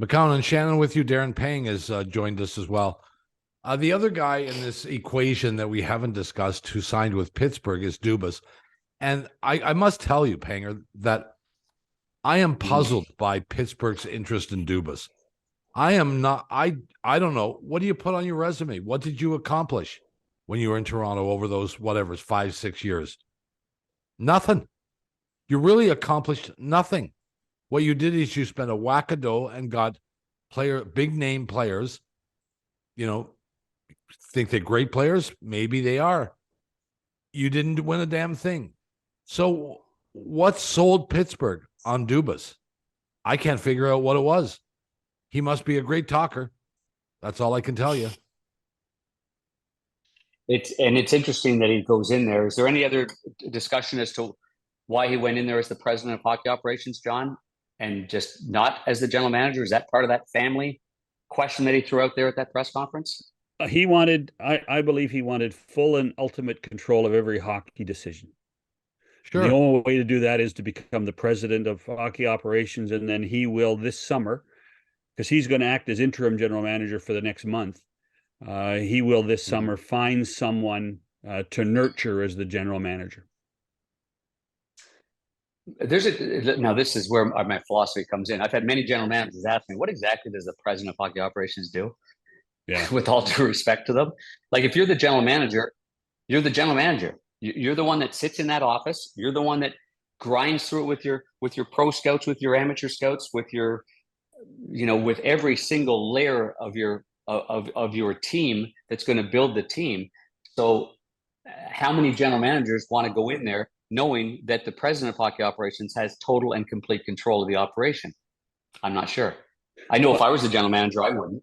McCown and Shannon with you. Darren Pang has joined us as well. The other guy in this equation that we haven't discussed who signed with Pittsburgh is Dubas. And I must tell you, Panger, that I am puzzled by Pittsburgh's interest in Dubas. I am not, I don't know. What do you put on your resume? What did you accomplish when you were in Toronto over those, whatever, 5-6 years? Nothing. You really accomplished nothing. What you did is you spent a wackadoodle and got big name players, think they're great players. Maybe they are. You didn't win a damn thing. So what sold Pittsburgh on Dubas? I can't figure out what it was. He must be a great talker. That's all I can tell you. It's interesting that he goes in there. Is there any other discussion as to why he went in there as the president of hockey operations, John, and just not as the general manager? Is that part of that family question that he threw out there at that press conference? He wanted, I believe he wanted full and ultimate control of every hockey decision. Sure. The only way to do that is to become the president of hockey operations, and then he will this summer, because he's going to act as interim general manager for the next month. He will this summer find someone to nurture as the general manager. Now this is where my philosophy comes in. I've had many general managers ask me, what exactly does the president of hockey operations do? Yeah. With all due respect to them. Like, if you're the general manager, you're the general manager. You're the one that sits in that office. You're the one that grinds through it with your pro scouts, with your amateur scouts, with your, with every single layer of your team that's going to build the team. So how many general managers want to go in there knowing that the president of hockey operations has total and complete control of the operation? I'm not sure. I know if I was the general manager, I wouldn't.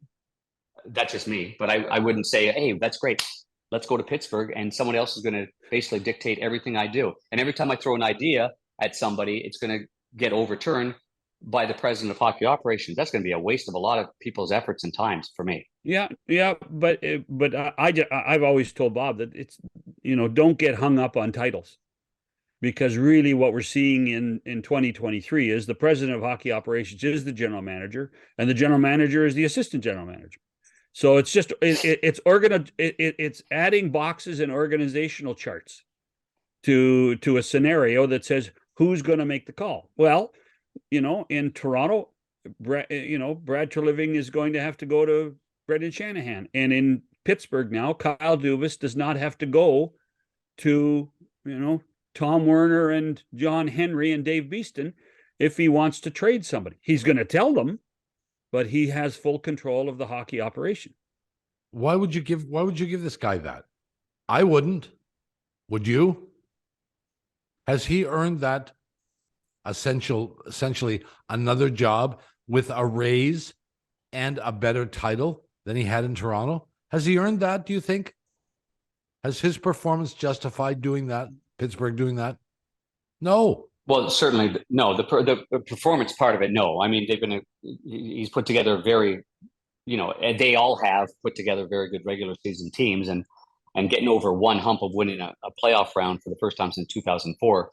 That's just me. But I wouldn't say, hey, that's great. Let's go to Pittsburgh, and someone else is going to basically dictate everything I do. And every time I throw an idea at somebody, it's going to get overturned by the president of hockey operations. That's going to be a waste of a lot of people's efforts and times for me. Yeah. But I've always told Bob that it's, don't get hung up on titles, because really what we're seeing in 2023 is the president of hockey operations is the general manager, and the general manager is the assistant general manager. So it's just it's adding boxes and organizational charts to a scenario that says who's going to make the call. Well, in Toronto, Brad Treliving is going to have to go to Brendan Shanahan, and in Pittsburgh now, Kyle Dubas does not have to go to Tom Werner and John Henry and Dave Beeston if he wants to trade somebody. He's going to tell them, but he has full control of the hockey operation. Why would you give this guy that? I wouldn't. Would you? Has he earned that essentially another job with a raise and a better title than he had in Toronto? Has he earned that, do you think? Has his performance justified doing that, Pittsburgh doing that? No. Well, certainly no. The performance part of it, no. I mean, he's put together a very, they all have put together very good regular season teams, and getting over one hump of winning a playoff round for the first time since 2004.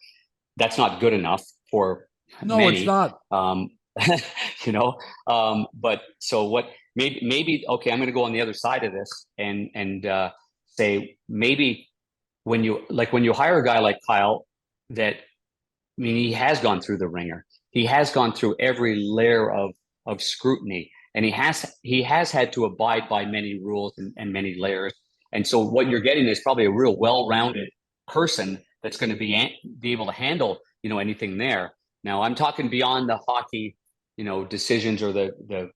That's not good enough for many. It's not. But so what? Maybe okay. I'm going to go on the other side of this and say maybe when you hire a guy like Kyle, that, I mean, he has gone through the ringer. He has gone through every layer of scrutiny, and he has had to abide by many rules and many layers. And so what you're getting is probably a real well-rounded person that's going to be able to handle, anything there. Now, I'm talking beyond the hockey, decisions or the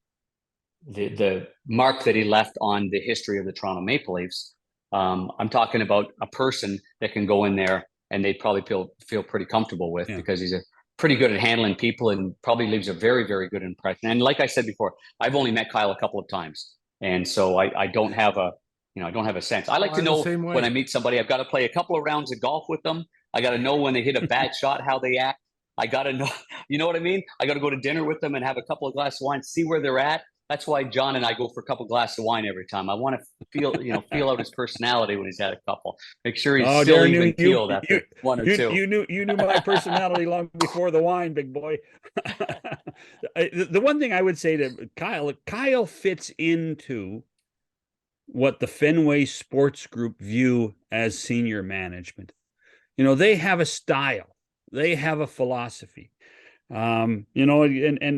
mark that he left on the history of the Toronto Maple Leafs. I'm talking about a person that can go in there and they'd probably feel pretty comfortable with, because he's pretty good at handling people and probably leaves a very, very good impression. And like I said before, I've only met Kyle a couple of times, and so I don't have a sense. I like to know when I meet somebody, I've got to play a couple of rounds of golf with them. I got to know when they hit a bad shot, how they act. I got to know, you know what I mean? I got to go to dinner with them and have a couple of glasses of wine, see where they're at. That's why John and I go for a couple of glasses of wine every time. I want to feel out his personality when he's had a couple. Make sure he's still Darren, even keeled after one or two. You knew my personality long before the wine, big boy. The one thing I would say to Kyle fits into what the Fenway Sports Group view as senior management. They have a style, they have a philosophy. And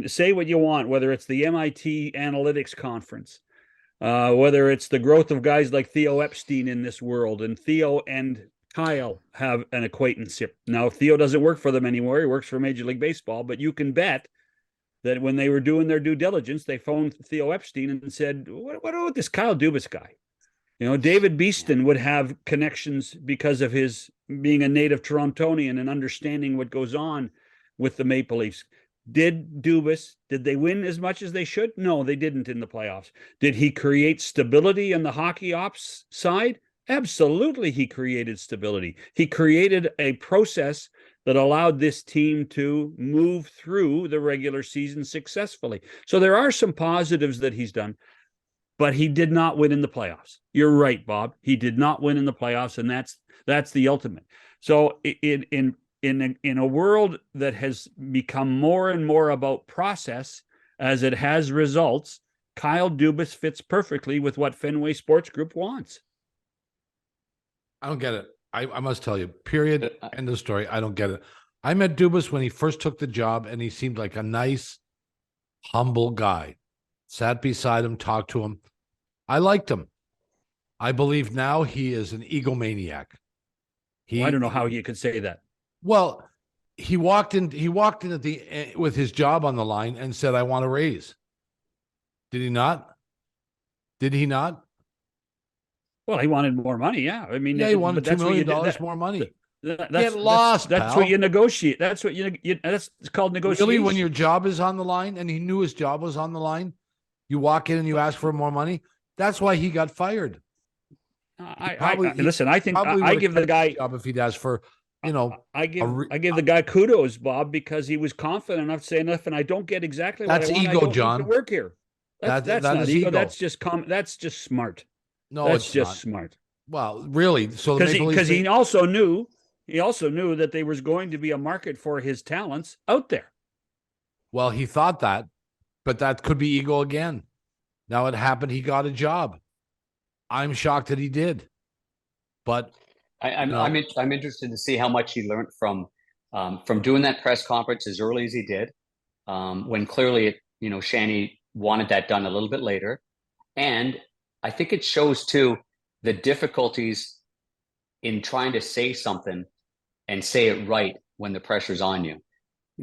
say what you want, whether it's the MIT Analytics Conference, whether it's the growth of guys like Theo Epstein in this world, and Theo and Kyle have an acquaintanceship. Now, Theo doesn't work for them anymore. He works for Major League Baseball, but you can bet that when they were doing their due diligence, they phoned Theo Epstein and said, what about this Kyle Dubas guy? David Beeston would have connections because of his being a native Torontonian and understanding what goes on with the Maple Leafs. Did they win as much as they should? No, they didn't in the playoffs. Did he create stability in the hockey ops side? Absolutely, he created stability. He created a process that allowed this team to move through the regular season successfully. So there are some positives that he's done, but he did not win in the playoffs. You're right, Bob. He did not win in the playoffs, and that's the ultimate. So in a world that has become more and more about process as it has results, Kyle Dubas fits perfectly with what Fenway Sports Group wants. I don't get it. I must tell you, period, end of story. I don't get it. I met Dubas when he first took the job, and he seemed like a nice, humble guy. Sat beside him, talked to him. I liked him. I believe now he is an egomaniac. I don't know how you could say that. Well, he walked in at with his job on the line and said, "I want a raise." Did he not? Did he not? Well, he wanted more money. Yeah, I mean, he wanted $2 million more money. That's lost. That's what you negotiate. That's what that's called negotiation. Really, when your job is on the line, and he knew his job was on the line, you walk in and you ask for more money. That's why he got fired. Listen. I think I give the guy job if he'd asked for. I give the guy kudos, Bob, because he was confident enough to say enough, and I don't get exactly that's what I want. ego, I don't John. need to work here. That's not ego. That's just smart. No, that's it's just not smart. Well, really, so because he also knew that there was going to be a market for his talents out there. Well, he thought that, but that could be ego again. Now it happened. He got a job. I'm shocked that he did, but I'm interested to see how much he learned from doing that press conference as early as he did, when clearly Shanny wanted that done a little bit later, and I think it shows too the difficulties in trying to say something and say it right when the pressure's on you,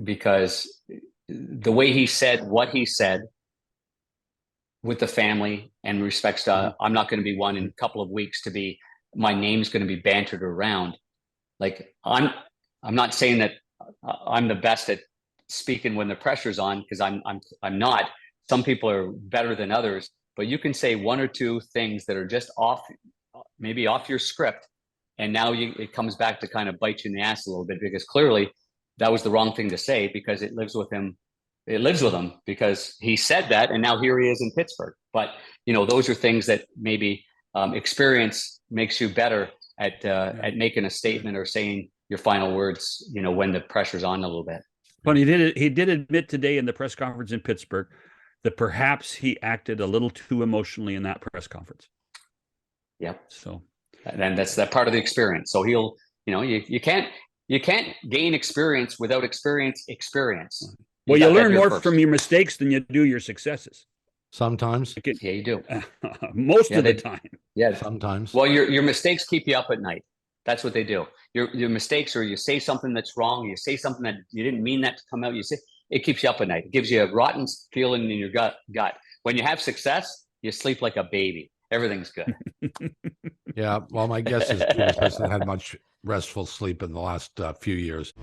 because the way he said what he said with the family and respects to, I'm not going to be one in a couple of weeks to be, my name's going to be bantered around. Like I'm not saying that I'm the best at speaking when the pressure's on, because I'm not. Some people are better than others, but you can say one or two things that are just maybe off your script, and now it comes back to kind of bite you in the ass a little bit, because clearly that was the wrong thing to say, because it lives with him. It lives with him because he said that, and now here he is in Pittsburgh. But those are things that maybe experience makes you better at making a statement or saying your final words. When the pressure's on a little bit. But he did admit today in the press conference in Pittsburgh that perhaps he acted a little too emotionally in that press conference. Yep. So, and that's that part of the experience. So he'll, you can't gain experience without experience. Well, you learn more from your mistakes than you do your successes. Sometimes. Yeah, you do. Most of the time. Yeah. Sometimes. Well, your mistakes keep you up at night. That's what they do. Your mistakes, or you say something that's wrong, you say something that you didn't mean that to come out, it keeps you up at night. It gives you a rotten feeling in your gut. When you have success, you sleep like a baby. Everything's good. Yeah. Well, my guess is he hasn't had much restful sleep in the last few years.